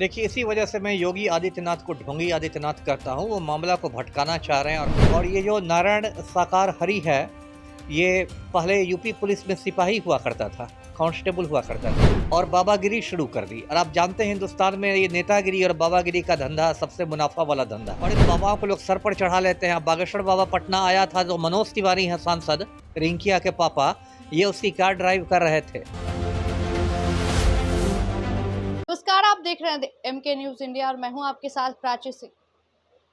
देखिए, इसी वजह से मैं योगी आदित्यनाथ को ढोंगी आदित्यनाथ कहता हूँ। वो मामला को भटकाना चाह रहे हैं और ये जो नारायण साकार हरि है, ये पहले यूपी पुलिस में सिपाही हुआ करता था, कांस्टेबल हुआ करता था और बाबागिरी शुरू कर दी। और आप जानते हैं हिंदुस्तान में ये नेतागिरी और बाबागिरी का धंधा सबसे मुनाफा वाला धंधा। और इन बाबाओं को लोग सर पर चढ़ा लेते हैं। बागेश्वर बाबा पटना आया था, जो मनोज तिवारी हैं सांसद, रिंकिया के पापा, ये उसकी कार ड्राइव कर रहे थे। नमस्कार, आप देख रहे हैं एमके न्यूज इंडिया और मैं हूं आपके साथ प्राची सिंह।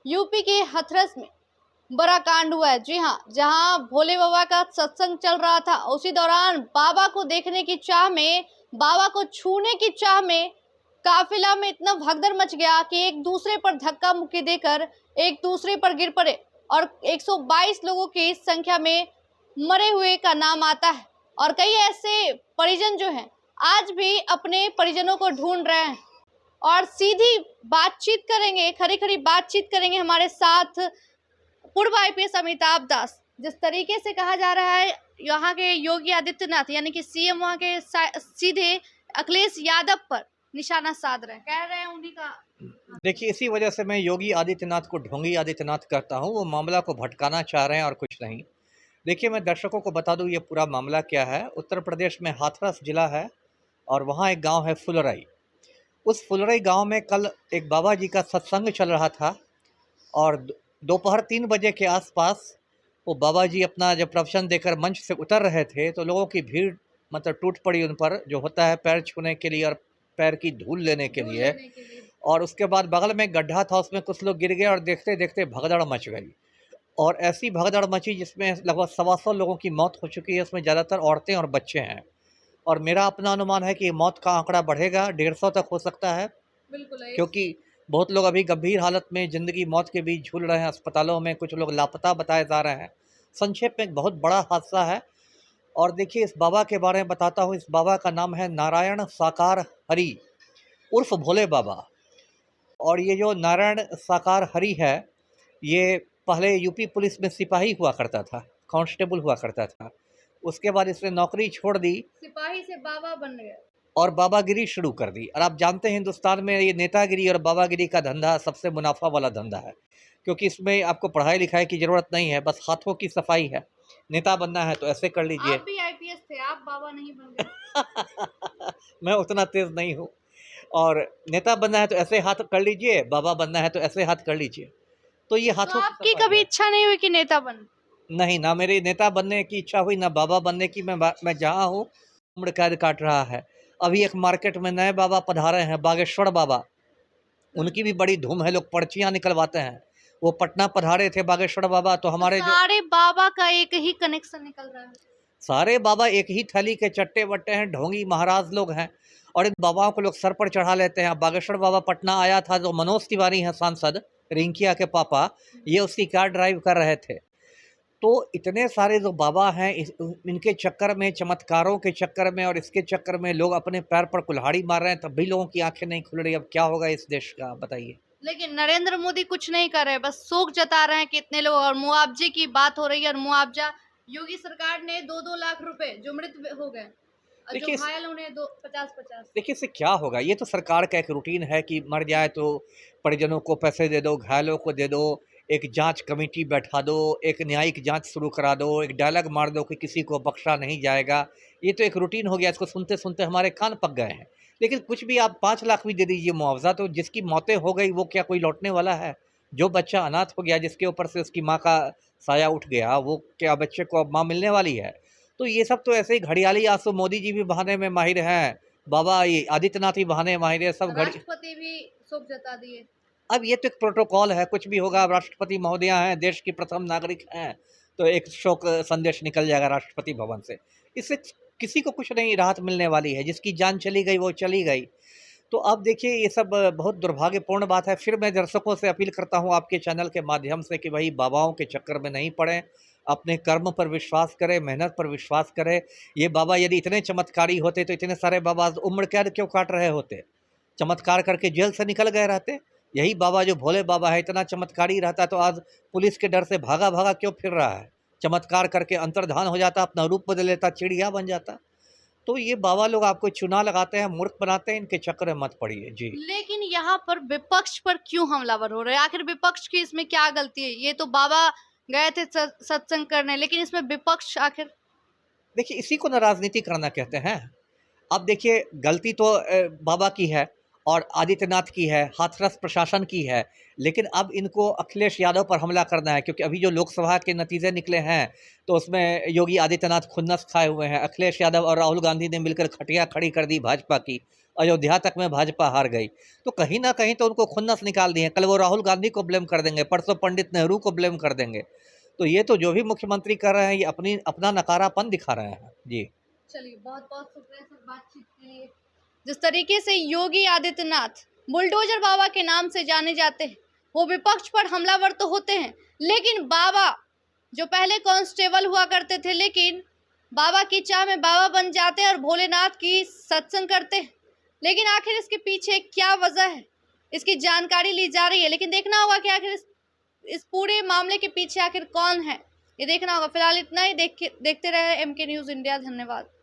यूपी के हथरस में बड़ा कांड हुआ है। जी हां, जहां भोले बाबा का सत्संग चल रहा था, उसी दौरान बाबा को देखने की चाह में, बाबा को छूने की चाह में काफिला में इतना भगदड़ मच गया कि एक दूसरे पर धक्का मुक्की देकर एक दूसरे पर गिर पड़े और 122 लोगों की संख्या में मरे हुए का नाम आता है। और कई ऐसे परिजन जो हैं आज भी अपने परिजनों को ढूंढ रहे हैं और सीधी बातचीत करेंगे, खरी खरी बातचीत करेंगे हमारे साथ पूर्व आईपीएस अमिताभ दास। जिस तरीके से कहा जा रहा है यहाँ के योगी आदित्यनाथ यानी कि सीएम वहाँ के सीधे अखिलेश यादव पर निशाना साध रहे हैं, कह रहे हैं उन्हीं का। देखिए, इसी वजह से मैं योगी आदित्यनाथ को ढोंगी आदित्यनाथ कहता हूँ। वो मामला को भटकाना चाह रहे हैं और कुछ नहीं। देखिए, मैं दर्शकों को बता दूँ ये पूरा मामला क्या है। उत्तर प्रदेश में हाथरस जिला है और वहाँ एक गांव है फुलरई। उस फुलरई गांव में कल एक बाबा जी का सत्संग चल रहा था और दोपहर 3 बजे के आसपास वो बाबा जी अपना जब प्रवचन देकर मंच से उतर रहे थे तो लोगों की भीड़ मतलब टूट पड़ी उन पर, जो होता है पैर छूने के लिए और पैर की धूल लेने के लिए। और उसके बाद बगल में गड्ढा था, उसमें कुछ लोग गिर गए और देखते देखते भगदड़ मच गई। और ऐसी भगदड़ मची जिसमें लगभग 125 लोगों की मौत हो चुकी है। उसमें ज़्यादातर औरतें और बच्चे हैं और मेरा अपना अनुमान है कि मौत का आंकड़ा बढ़ेगा, 150 तक हो सकता है। बिल्कुल है। क्योंकि बहुत लोग अभी गंभीर हालत में ज़िंदगी मौत के बीच झूल रहे हैं अस्पतालों में, कुछ लोग लापता बताए जा रहे हैं। संक्षेप में एक बहुत बड़ा हादसा है। और देखिए, इस बाबा के बारे में बताता हूँ। इस बाबा का नाम है नारायण साकार हरि उर्फ भोले बाबा। और ये जो नारायण साकार हरि है, ये पहले यूपी पुलिस में सिपाही हुआ करता था, कांस्टेबल हुआ करता था। उसके बाद इसने नौकरी छोड़ दी, सिपाही से बाबा बन गए और बाबागिरी शुरू कर दी। और आप जानते हैं हिंदुस्तान में ये नेतागिरी और बाबागिरी का धंधा सबसे मुनाफा वाला धंधा है। क्योंकि इसमें आपको पढ़ाई लिखाई की ज़रूरत नहीं है, बस हाथों की सफाई है। नेता बनना है तो ऐसे कर लीजिए। आप भी आईपीएस थे, आप बाबा नहीं बन गए। मैं उतना तेज़ नहीं हूँ। और नेता बनना है तो ऐसे हाथ कर लीजिए, बाबा बनना है तो ऐसे हाथ कर लीजिए। तो ये तो हाथों की आपकी सफाई कभी है। इच्छा नहीं हुई कि नेता बन? नहीं, ना मेरी नेता बनने की इच्छा हुई, ना बाबा बनने की। मैं जहाँ हूँ उम्र कैद काट रहा है। अभी एक मार्केट में नए बाबा पधारे हैं, बागेश्वर बाबा। उनकी भी बड़ी धूम है, लोग पर्चियाँ निकलवाते हैं। वो पटना पधारे थे बागेश्वर बाबा, तो तो हमारे जो सारे बाबा का एक ही कनेक्शन निकल रहा है। सारे बाबा एक ही थैली के चट्टे-बट्टे हैं, ढोंगी महाराज लोग हैं और इन बाबाओं को लोग सर पर चढ़ा लेते हैं। बागेश्वर बाबा पटना आया था, जो मनोज तिवारी हैं सांसद, रिंकिया के पापा, ये उसकी कार ड्राइव कर रहे थे। तो इतने सारे जो बाबा हैं, इनके चक्कर में, चमत्कारों के चक्कर में और इसके चक्कर में लोग अपने पैर पर कुल्हाड़ी मार रहे हैं, तब भी लोगों की आंखें नहीं खुल रही। अब क्या होगा इस देश का, बताइए। लेकिन नरेंद्र मोदी कुछ नहीं कर रहे, बस शोक जता रहे हैं कि इतने लोग, और मुआवजे की बात हो रही है। और मुआवजा योगी सरकार ने 2-2 लाख रुपए जो मृत हो गए और जो देखिए घायल उन्हें 50-50। देखिए इससे क्या होगा। ये तो सरकार का एक रूटीन है कि मर जाए तो परिजनों को पैसे दे दो, घायलों को दे दो, एक जांच कमेटी बैठा दो, एक न्यायिक जांच शुरू करा दो, एक डायलॉग मार दो कि किसी को बख्शा नहीं जाएगा। ये तो एक रूटीन हो गया। इसको सुनते सुनते हमारे कान पक गए हैं। लेकिन कुछ भी, आप 5 लाख भी दे दीजिए मुआवजा, तो जिसकी मौतें हो गई वो क्या कोई लौटने वाला है? जो बच्चा अनाथ हो गया, जिसके ऊपर से उसकी माँ का साया उठ गया, वो क्या बच्चे को अब माँ मिलने वाली है? तो ये सब तो ऐसे ही घड़ियाली आंसू। मोदी जी भी बहाने में माहिर हैं, बाबा ये आदित्यनाथ ही बहाने माहिर है, सब घड़ी। राष्ट्रपति भी शोक जता दिए। अब ये तो एक प्रोटोकॉल है, कुछ भी होगा। अब राष्ट्रपति महोदया हैं, देश की प्रथम नागरिक हैं, तो एक शोक संदेश निकल जाएगा राष्ट्रपति भवन से। इससे किसी को कुछ नहीं राहत मिलने वाली है। जिसकी जान चली गई वो चली गई। तो अब देखिए, ये सब बहुत दुर्भाग्यपूर्ण बात है। फिर मैं दर्शकों से अपील करता हूँ आपके चैनल के माध्यम से कि भाई बाबाओं के चक्कर में नहीं पड़ें, अपने कर्म पर विश्वास करें, मेहनत पर विश्वास करें। ये बाबा यदि इतने चमत्कारी होते तो इतने सारे बाबा आज उम्र कैद क्यों काट रहे होते? चमत्कार करके जेल से निकल गए रहते। यही बाबा जो भोले बाबा है, इतना चमत्कारी रहता तो आज पुलिस के डर से भागा भागा क्यों फिर रहा है? चमत्कार करके अंतर्धान हो जाता, अपना रूप बदल लेता, चिड़िया बन जाता। तो ये बाबा लोग आपको चुना लगाते हैं, मूर्ख बनाते हैं, इनके चक्कर में मत पड़िए। जी। लेकिन यहाँ पर विपक्ष पर क्यों हमलावर हो रहे हैं? आखिर विपक्ष की इसमें क्या गलती है? ये तो बाबा गए थे सत्संग करने, लेकिन इसमें विपक्ष आखिर। देखिए, इसी को ना राजनीति करना कहते हैं। अब देखिए, गलती तो बाबा की है और आदित्यनाथ की है, हाथरस प्रशासन की है, लेकिन अब इनको अखिलेश यादव पर हमला करना है, क्योंकि अभी जो लोकसभा के नतीजे निकले हैं, तो उसमें योगी आदित्यनाथ खुन्नस खाए हुए हैं। अखिलेश यादव और राहुल गांधी ने मिलकर खटिया खड़ी कर दी भाजपा की। अयोध्या तक में भाजपा हार गई। तो कहीं न कहीं तो उनको खुन्नस निकाल दी है। कल वो राहुल गांधी को ब्लेम कर देंगे, परसों पंडित नेहरू को ब्लेम कर देंगे। तो ये तो जो भी मुख्यमंत्री कर रहे हैं, ये अपना नकारापन दिखा रहे हैं। जी। चलिए, बहुत-बहुत शुक्रिया सर बातचीत के लिए। जिस तरीके से योगी आदित्यनाथ बुलडोजर बाबा के नाम से जाने जाते हैं, वो विपक्ष पर हमलावर तो होते हैं, लेकिन बाबा जो पहले कांस्टेबल हुआ करते थे, लेकिन बाबा की चाह में बाबा बन जाते हैं और भोलेनाथ की सत्संग करते हैं। लेकिन आखिर इसके पीछे क्या वजह है, इसकी जानकारी ली जा रही है, लेकिन देखना होगा कि आखिर इस पूरे मामले के पीछे आखिर कौन है, ये देखना होगा। फिलहाल इतना ही। देखते रहे MK न्यूज़ इंडिया। धन्यवाद।